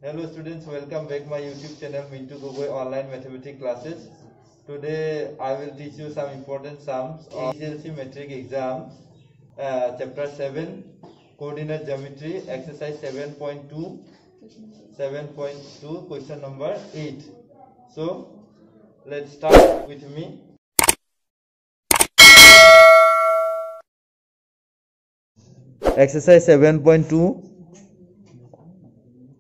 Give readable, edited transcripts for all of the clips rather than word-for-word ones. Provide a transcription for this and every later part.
Hello students, welcome back my YouTube channel Mintu Gogoi Online Mathematics Classes. Today I will teach you some important sums of SSLC Metric Exam, Chapter 7, Coordinate Geometry, Exercise 7.2, question number 8. So let's start with me. Exercise 7.2.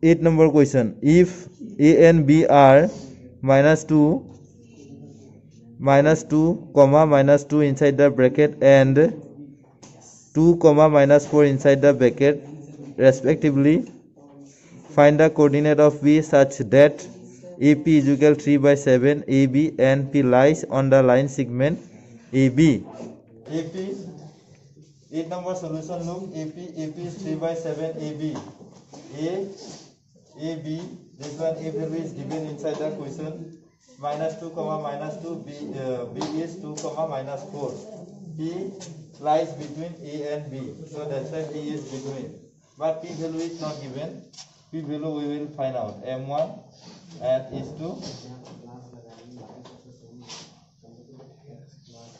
8 number question. If A and B are minus 2, comma minus 2 inside the bracket and 2, comma minus 4 inside the bracket respectively, find the coordinate of B such that AP is equal 3 by 7 AB and P lies on the line segment AB. AP, 8 number solution, look, AP is 3 by 7 AB. AB, this one A value is given inside the question, minus 2, comma minus 2, B is 2, comma minus 4. P lies between A and B, so that's why P is between. But P value is not given. P value we will find out. M1 and is to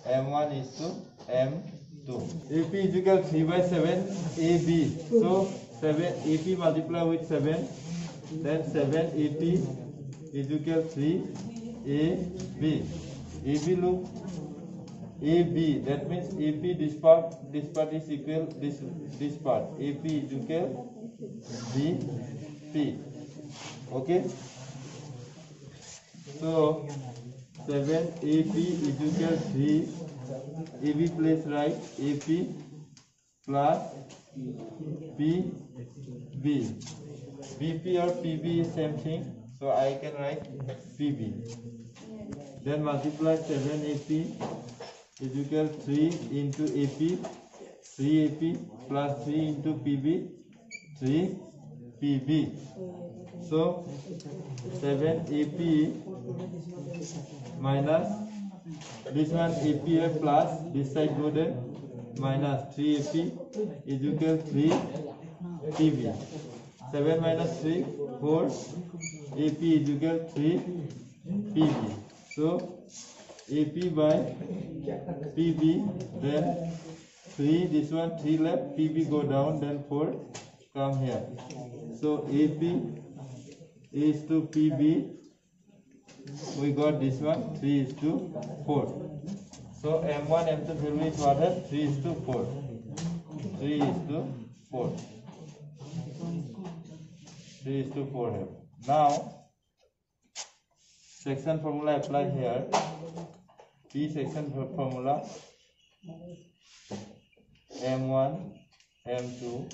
M1 is to M2. AP is equal 3 by 7 AB. So 7 AP multiply with 7. Then 7 AP is equal 3 AB. AB, look, AB, that means AP this part is equal this part. AP is equal BP. Okay. So 7 AP is equal 3 AB place right AP plus PB. BP or PB is same thing, so I can write PB. Then multiply 7 AP is equal 3 into AP, 3 AP plus 3 into PB, 3 PB. So 7 AP minus this one AP plus this side go there minus 3 AP is equal 3 PB. 7 minus 3, 4, AP is equal 3 PB. So AP by PB, then 3, this one 3 left, PB go down, then 4 come here. So AP is to PB, we got this one 3 is to 4. So M1, M2 value is what? 3 is to 4. 3 is to 4. 3 is to 4 here. Now, section formula apply here. P section formula M1, M2,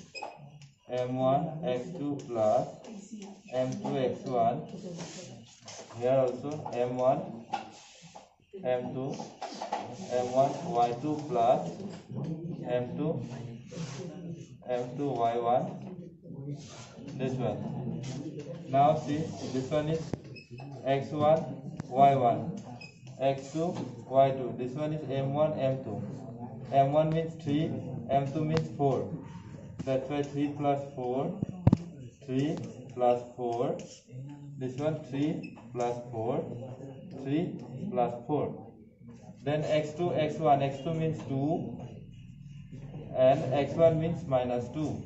M1 x2 plus M2 x1. Here also M1, M2, M1 y2 plus M2 y1. This one. Now see, this one is x1 y1, x2 y2. This one is m1 m2. M1 means 3, m2 means 4. That's why 3 plus 4, 3 plus 4. This one 3 plus 4, 3 plus 4. Then x2 x1. x2 means 2 and x1 means minus 2.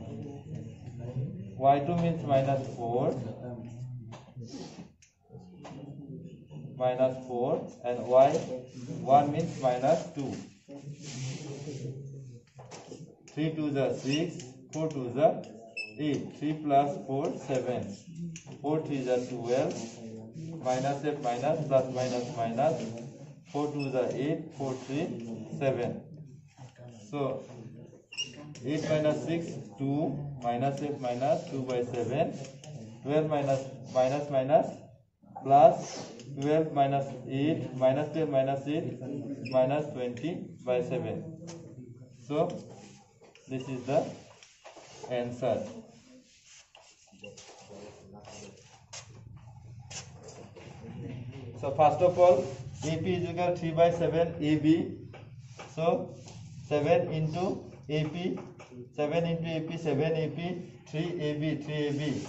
Y2 means minus 4, and Y1 means minus 2. 3 to the 6, 4 to the 8. 3 plus 4, 7. 4 3 the 12, minus 8 minus, plus minus minus. 4 to the 8, 4 3, 7. So 8 minus 6, 2, minus 8 minus 2 by 7, 12 minus minus, plus 12 minus 8, minus 12 minus 8, minus 20 by 7. So this is the answer. So first of all, AP is equal 3 by 7 AB. So 7 into AP, 7 into AP, 7 AP, 3 AB, 3 AB.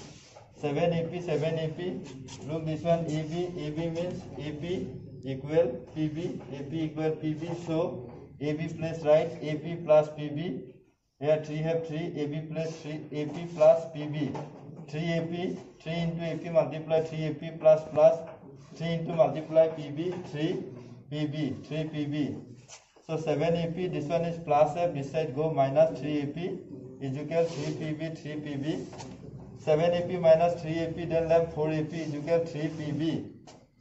7 AP, 7 AP. Look this one AB, AB means AP equal PB, AP equal PB. So AB place right, AP plus PB. Here 3 have 3, AB plus 3, AP plus PB. 3 AP, 3 into AP multiply 3 AP plus 3 into multiply PB, 3 PB, 3 PB. So 7 AP, this one is plus F, this side go minus 3 AP is equal 3 PB, 3 PB. 7 AP minus 3 AP, then left 4 AP is equal 3 PB.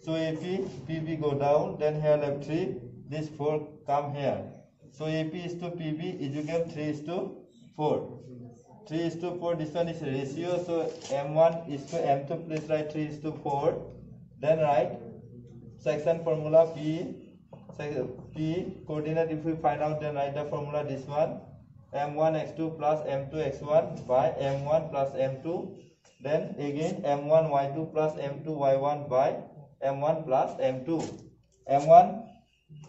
So AP, PB go down, then here left 3, this 4 come here. So AP is to PB is equal 3 is to 4. 3 is to 4, this one is ratio, so M1 is to M2, please write 3 is to 4. Then write section formula P coordinate, if we find out, then write the formula this one. M1 x2 plus M2 x1 by M1 plus M2. Then again M1 y2 plus M2 y1 by M1 plus M2. M1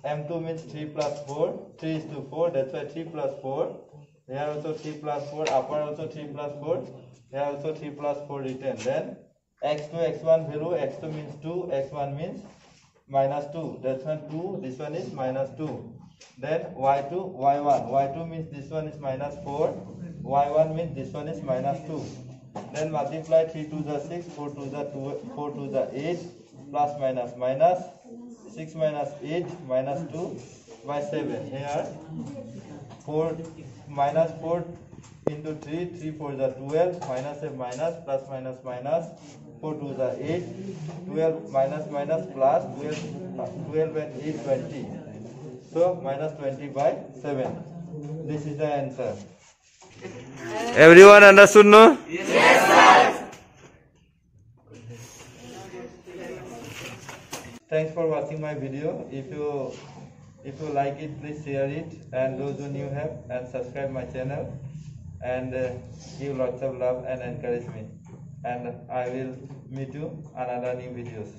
M2 means 3 plus 4. 3 is to 4. That's why 3 plus 4. Here also 3 plus 4. Upper also 3 plus 4. Here also 3 plus 4 written. Then x2 x1 0. x2 means 2. x1 means minus 2. That's one 2. This one is minus 2. Then y2 y1. y2 means this one is minus 4. y1 means this one is minus 2. Then multiply 3 to the 6, 4 to the 4 to the 8, plus minus minus 6 minus 8 minus 2 by 7. Here 4 minus 4 into 3, 3 for the 12, minus a minus, plus minus minus, 4 to the 8, 12 minus minus plus 12 and 8 20. So minus 20 by 7. This is the answer. Everyone understood, no? Yes, sir. Thanks for watching my video. If you like it, please share it, and those who new have, and subscribe my channel, and give lots of love and encourage me. And I will meet you another new videos.